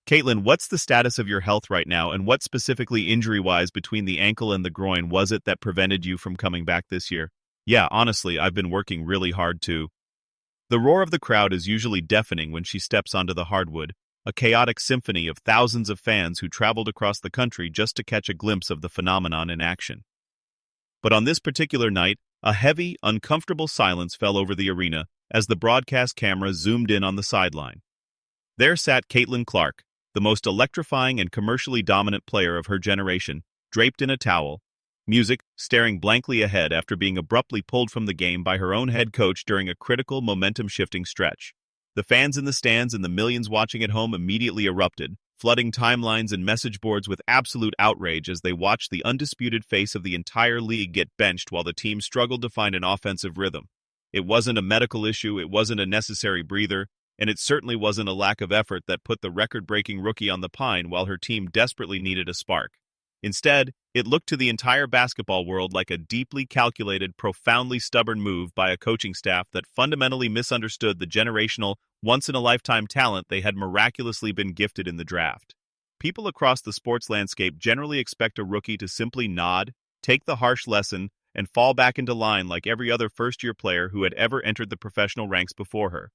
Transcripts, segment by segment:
Caitlin, what's the status of your health right now, and what specifically injury-wise between the ankle and the groin was it that prevented you from coming back this year? Yeah, honestly, I've been working really hard too. The roar of the crowd is usually deafening when she steps onto the hardwood, a chaotic symphony of thousands of fans who traveled across the country just to catch a glimpse of the phenomenon in action. But on this particular night, a heavy, uncomfortable silence fell over the arena as the broadcast camera zoomed in on the sideline. There sat Caitlin Clark, the most electrifying and commercially dominant player of her generation, draped in a towel, music, staring blankly ahead after being abruptly pulled from the game by her own head coach during a critical momentum-shifting stretch. The fans in the stands and the millions watching at home immediately erupted, flooding timelines and message boards with absolute outrage as they watched the undisputed face of the entire league get benched while the team struggled to find an offensive rhythm. It wasn't a medical issue, it wasn't a necessary breather, and it certainly wasn't a lack of effort that put the record-breaking rookie on the pine while her team desperately needed a spark. Instead, it looked to the entire basketball world like a deeply calculated, profoundly stubborn move by a coaching staff that fundamentally misunderstood the generational, once-in-a-lifetime talent they had miraculously been gifted in the draft. People across the sports landscape generally expect a rookie to simply nod, take the harsh lesson, and fall back into line like every other first-year player who had ever entered the professional ranks before her.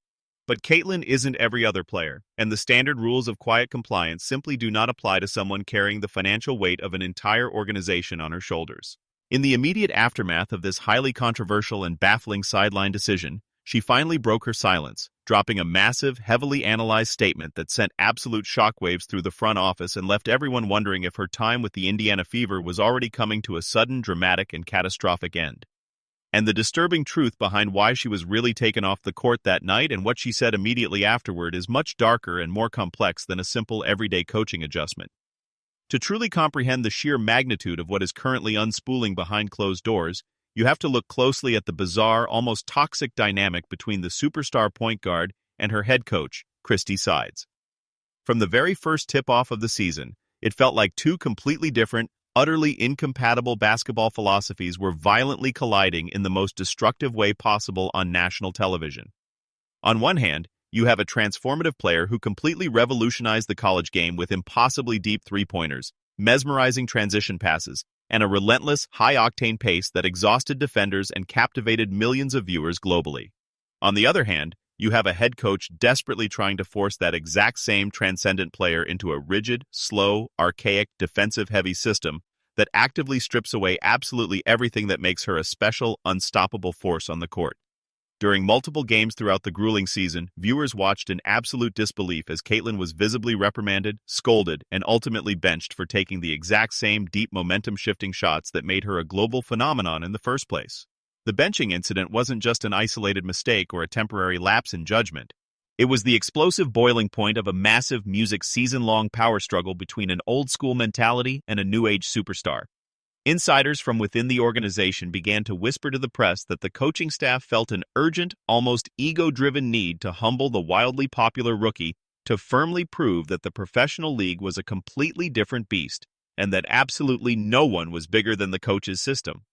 But Caitlin isn't every other player, and the standard rules of quiet compliance simply do not apply to someone carrying the financial weight of an entire organization on her shoulders. In the immediate aftermath of this highly controversial and baffling sideline decision, she finally broke her silence, dropping a massive, heavily analyzed statement that sent absolute shockwaves through the front office and left everyone wondering if her time with the Indiana Fever was already coming to a sudden, dramatic, and catastrophic end. And the disturbing truth behind why she was really taken off the court that night and what she said immediately afterward is much darker and more complex than a simple everyday coaching adjustment. To truly comprehend the sheer magnitude of what is currently unspooling behind closed doors, you have to look closely at the bizarre, almost toxic dynamic between the superstar point guard and her head coach, Christy Sides. From the very first tip-off of the season, it felt like two completely different, utterly incompatible basketball philosophies were violently colliding in the most destructive way possible on national television. On one hand, you have a transformative player who completely revolutionized the college game with impossibly deep three-pointers, mesmerizing transition passes, and a relentless, high-octane pace that exhausted defenders and captivated millions of viewers globally. On the other hand, you have a head coach desperately trying to force that exact same transcendent player into a rigid, slow, archaic, defensive-heavy system that actively strips away absolutely everything that makes her a special, unstoppable force on the court. During multiple games throughout the grueling season, viewers watched in absolute disbelief as Caitlin was visibly reprimanded, scolded, and ultimately benched for taking the exact same deep momentum-shifting shots that made her a global phenomenon in the first place. The benching incident wasn't just an isolated mistake or a temporary lapse in judgment. It was the explosive boiling point of a massive music season-long power struggle between an old-school mentality and a new-age superstar. Insiders from within the organization began to whisper to the press that the coaching staff felt an urgent, almost ego-driven need to humble the wildly popular rookie to firmly prove that the professional league was a completely different beast and that absolutely no one was bigger than the coach's system.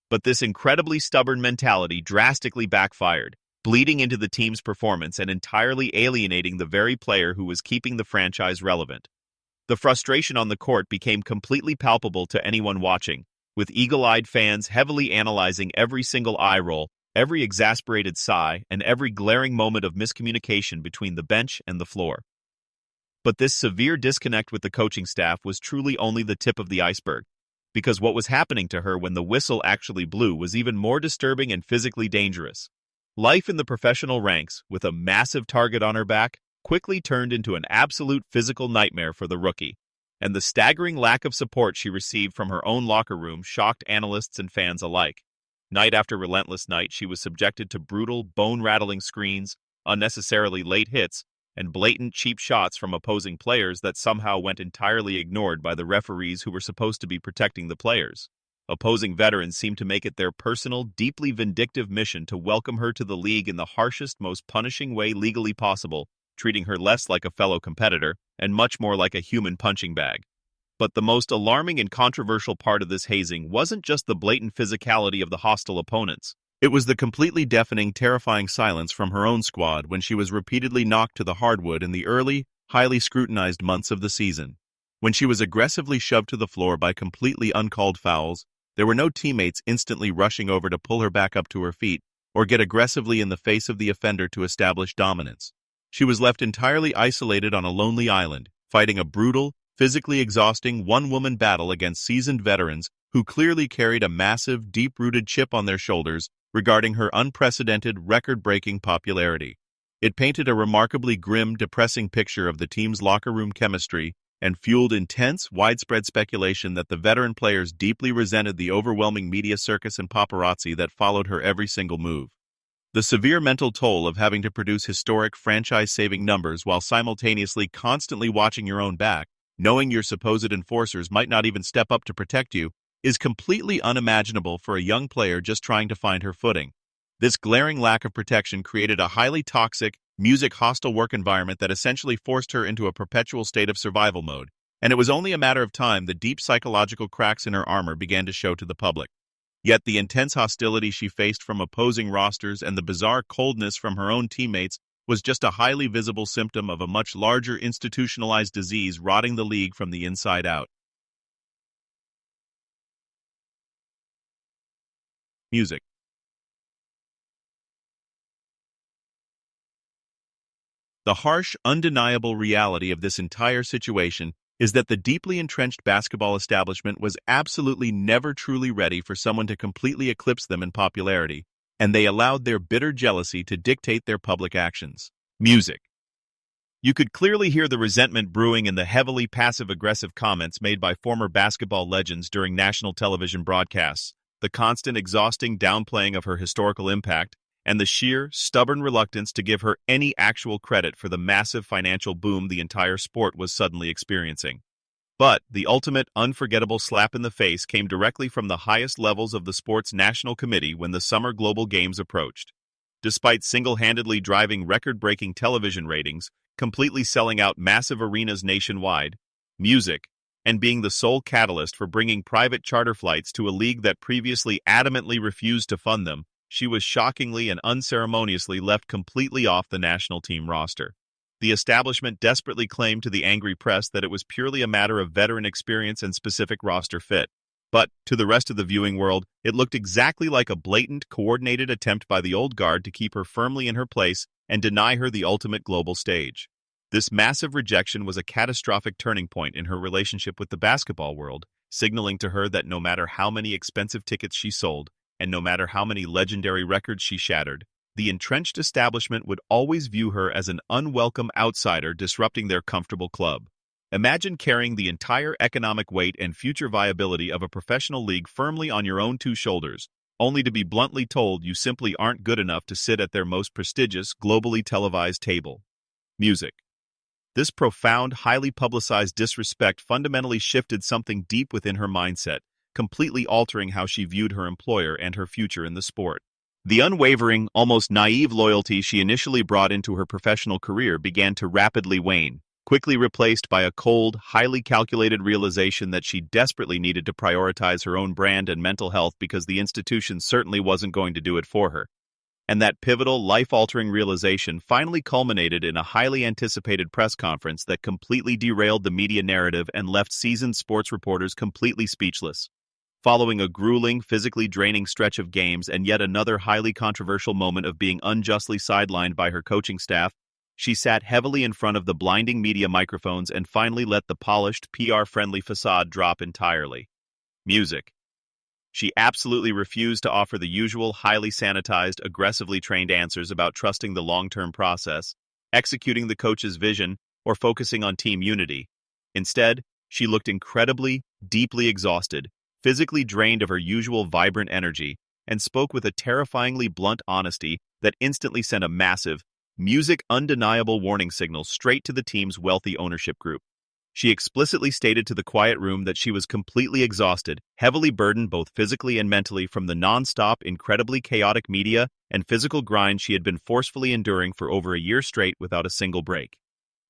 But this incredibly stubborn mentality drastically backfired, bleeding into the team's performance and entirely alienating the very player who was keeping the franchise relevant. The frustration on the court became completely palpable to anyone watching, with eagle-eyed fans heavily analyzing every single eye roll, every exasperated sigh, and every glaring moment of miscommunication between the bench and the floor. But this severe disconnect with the coaching staff was truly only the tip of the iceberg, because what was happening to her when the whistle actually blew was even more disturbing and physically dangerous. Life in the professional ranks, with a massive target on her back, quickly turned into an absolute physical nightmare for the rookie, and the staggering lack of support she received from her own locker room shocked analysts and fans alike. Night after relentless night, she was subjected to brutal, bone-rattling screens, unnecessarily late hits, and blatant cheap shots from opposing players that somehow went entirely ignored by the referees who were supposed to be protecting the players. Opposing veterans seemed to make it their personal, deeply vindictive mission to welcome her to the league in the harshest, most punishing way legally possible, treating her less like a fellow competitor and much more like a human punching bag. But the most alarming and controversial part of this hazing wasn't just the blatant physicality of the hostile opponents. It was the completely deafening, terrifying silence from her own squad when she was repeatedly knocked to the hardwood in the early, highly scrutinized months of the season. When she was aggressively shoved to the floor by completely uncalled fouls, there were no teammates instantly rushing over to pull her back up to her feet or get aggressively in the face of the offender to establish dominance. She was left entirely isolated on a lonely island, fighting a brutal, physically exhausting one-woman battle against seasoned veterans who clearly carried a massive, deep-rooted chip on their shoulders regarding her unprecedented, record-breaking popularity. It painted a remarkably grim, depressing picture of the team's locker room chemistry and fueled intense, widespread speculation that the veteran players deeply resented the overwhelming media circus and paparazzi that followed her every single move. The severe mental toll of having to produce historic franchise-saving numbers while simultaneously constantly watching your own back, knowing your supposed enforcers might not even step up to protect you, is completely unimaginable for a young player just trying to find her footing. This glaring lack of protection created a highly toxic, music-hostile work environment that essentially forced her into a perpetual state of survival mode, and it was only a matter of time the deep psychological cracks in her armor began to show to the public. Yet the intense hostility she faced from opposing rosters and the bizarre coldness from her own teammates was just a highly visible symptom of a much larger institutionalized disease rotting the league from the inside out. Music. The harsh, undeniable reality of this entire situation is that the deeply entrenched basketball establishment was absolutely never truly ready for someone to completely eclipse them in popularity, and they allowed their bitter jealousy to dictate their public actions. Music. You could clearly hear the resentment brewing in the heavily passive-aggressive comments made by former basketball legends during national television broadcasts, the constant exhausting downplaying of her historical impact, and the sheer, stubborn reluctance to give her any actual credit for the massive financial boom the entire sport was suddenly experiencing. But the ultimate, unforgettable slap in the face came directly from the highest levels of the sport's national committee when the Summer Global Games approached. Despite single-handedly driving record-breaking television ratings, completely selling out massive arenas nationwide, music, and being the sole catalyst for bringing private charter flights to a league that previously adamantly refused to fund them, she was shockingly and unceremoniously left completely off the national team roster. The establishment desperately claimed to the angry press that it was purely a matter of veteran experience and specific roster fit. But, to the rest of the viewing world, it looked exactly like a blatant, coordinated attempt by the old guard to keep her firmly in her place and deny her the ultimate global stage. This massive rejection was a catastrophic turning point in her relationship with the basketball world, signaling to her that no matter how many expensive tickets she sold, and no matter how many legendary records she shattered, the entrenched establishment would always view her as an unwelcome outsider disrupting their comfortable club. Imagine carrying the entire economic weight and future viability of a professional league firmly on your own two shoulders, only to be bluntly told you simply aren't good enough to sit at their most prestigious, globally televised table. Music. This profound, highly publicized disrespect fundamentally shifted something deep within her mindset, completely altering how she viewed her employer and her future in the sport. The unwavering, almost naive loyalty she initially brought into her professional career began to rapidly wane, quickly replaced by a cold, highly calculated realization that she desperately needed to prioritize her own brand and mental health because the institution certainly wasn't going to do it for her. And that pivotal, life-altering realization finally culminated in a highly anticipated press conference that completely derailed the media narrative and left seasoned sports reporters completely speechless. Following a grueling, physically draining stretch of games and yet another highly controversial moment of being unjustly sidelined by her coaching staff, she sat heavily in front of the blinding media microphones and finally let the polished, PR-friendly facade drop entirely. Music. She absolutely refused to offer the usual highly sanitized, aggressively trained answers about trusting the long-term process, executing the coach's vision, or focusing on team unity. Instead, she looked incredibly, deeply exhausted, physically drained of her usual vibrant energy, and spoke with a terrifyingly blunt honesty that instantly sent a massive, undeniable warning signal straight to the team's wealthy ownership group. She explicitly stated to the quiet room that she was completely exhausted, heavily burdened both physically and mentally from the non-stop, incredibly chaotic media and physical grind she had been forcefully enduring for over a year straight without a single break.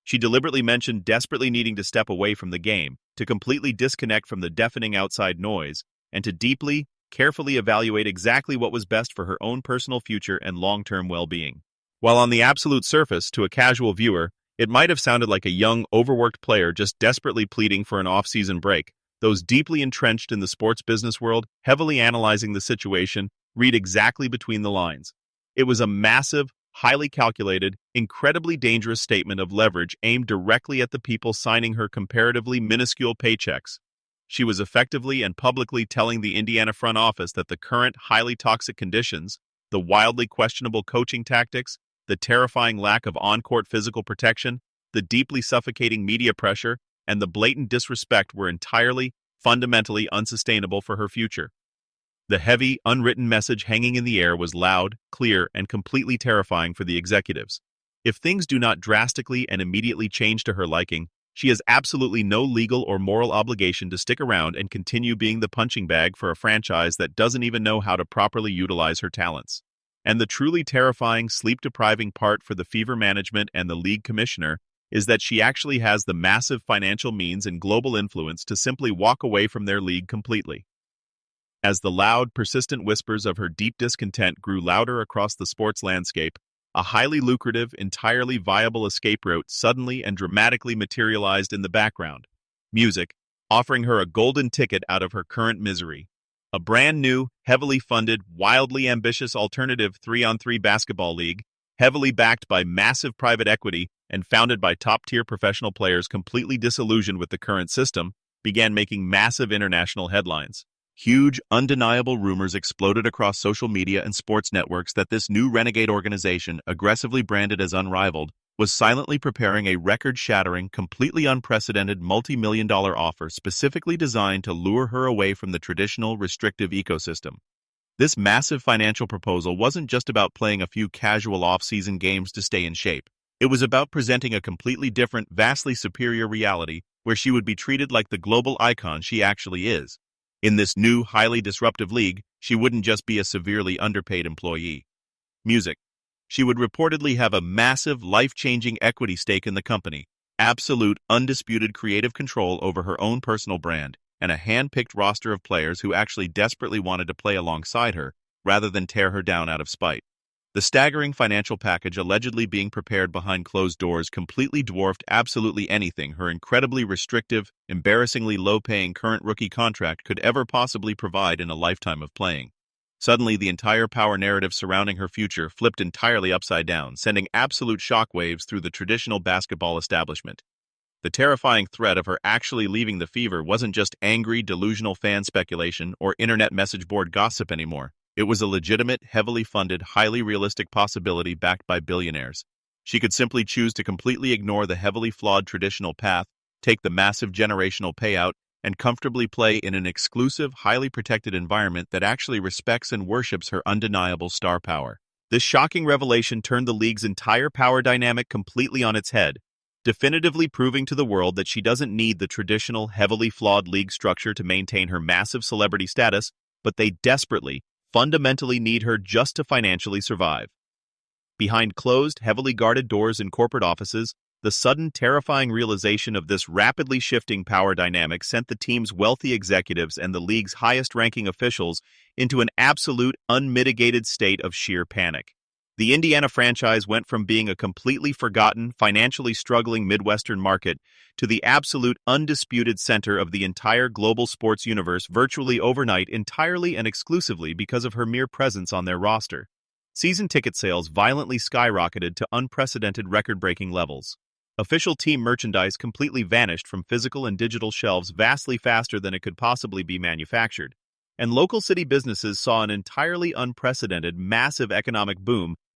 She deliberately mentioned desperately needing to step away from the game, to completely disconnect from the deafening outside noise, and to deeply, carefully evaluate exactly what was best for her own personal future and long-term well-being. While on the absolute surface, to a casual viewer, It might have sounded like a young, overworked player just desperately pleading for an off-season break. Those deeply entrenched in the sports business world, heavily analyzing the situation, read exactly between the lines. It was a massive, highly calculated, incredibly dangerous statement of leverage aimed directly at the people signing her comparatively minuscule paychecks. She was effectively and publicly telling the Indiana front office that the current highly toxic conditions, the wildly questionable coaching tactics, the terrifying lack of on-court physical protection, the deeply suffocating media pressure, and the blatant disrespect were entirely, fundamentally unsustainable for her future. The heavy, unwritten message hanging in the air was loud, clear, and completely terrifying for the executives. If things do not drastically and immediately change to her liking, she has absolutely no legal or moral obligation to stick around and continue being the punching bag for a franchise that doesn't even know how to properly utilize her talents. And the truly terrifying, sleep-depriving part for the Fever management and the league commissioner is that she actually has the massive financial means and global influence to simply walk away from their league completely. As the loud, persistent whispers of her deep discontent grew louder across the sports landscape, a highly lucrative, entirely viable escape route suddenly and dramatically materialized in the background. Music, offering her a golden ticket out of her current misery. A brand new, heavily funded, wildly ambitious alternative 3-on-3 basketball league, heavily backed by massive private equity and founded by top-tier professional players completely disillusioned with the current system, began making massive international headlines. Huge, undeniable rumors exploded across social media and sports networks that this new renegade organization, aggressively branded as unrivaled, was silently preparing a record-shattering, completely unprecedented multi-million-dollar offer specifically designed to lure her away from the traditional, restrictive ecosystem. This massive financial proposal wasn't just about playing a few casual off-season games to stay in shape. It was about presenting a completely different, vastly superior reality where she would be treated like the global icon she actually is. In this new, highly disruptive league, she wouldn't just be a severely underpaid employee. Music. She would reportedly have a massive, life-changing equity stake in the company, absolute, undisputed creative control over her own personal brand, and a hand-picked roster of players who actually desperately wanted to play alongside her, rather than tear her down out of spite. The staggering financial package allegedly being prepared behind closed doors completely dwarfed absolutely anything her incredibly restrictive, embarrassingly low-paying current rookie contract could ever possibly provide in a lifetime of playing. Suddenly, the entire power narrative surrounding her future flipped entirely upside down, sending absolute shockwaves through the traditional basketball establishment. The terrifying threat of her actually leaving the Fever wasn't just angry, delusional fan speculation or internet message board gossip anymore. It was a legitimate, heavily funded, highly realistic possibility backed by billionaires. She could simply choose to completely ignore the heavily flawed traditional path, take the massive generational payout, and comfortably play in an exclusive, highly protected environment that actually respects and worships her undeniable star power. This shocking revelation turned the league's entire power dynamic completely on its head, definitively proving to the world that she doesn't need the traditional, heavily flawed league structure to maintain her massive celebrity status, but they desperately, fundamentally need her just to financially survive. Behind closed, heavily guarded doors in corporate offices, the sudden, terrifying realization of this rapidly shifting power dynamic sent the team's wealthy executives and the league's highest-ranking officials into an absolute, unmitigated state of sheer panic. The Indiana franchise went from being a completely forgotten, financially struggling Midwestern market to the absolute, undisputed center of the entire global sports universe virtually overnight entirely and exclusively because of her mere presence on their roster. Season ticket sales violently skyrocketed to unprecedented record-breaking levels. Official team merchandise completely vanished from physical and digital shelves vastly faster than it could possibly be manufactured. And local city businesses saw an entirely unprecedented, massive economic boom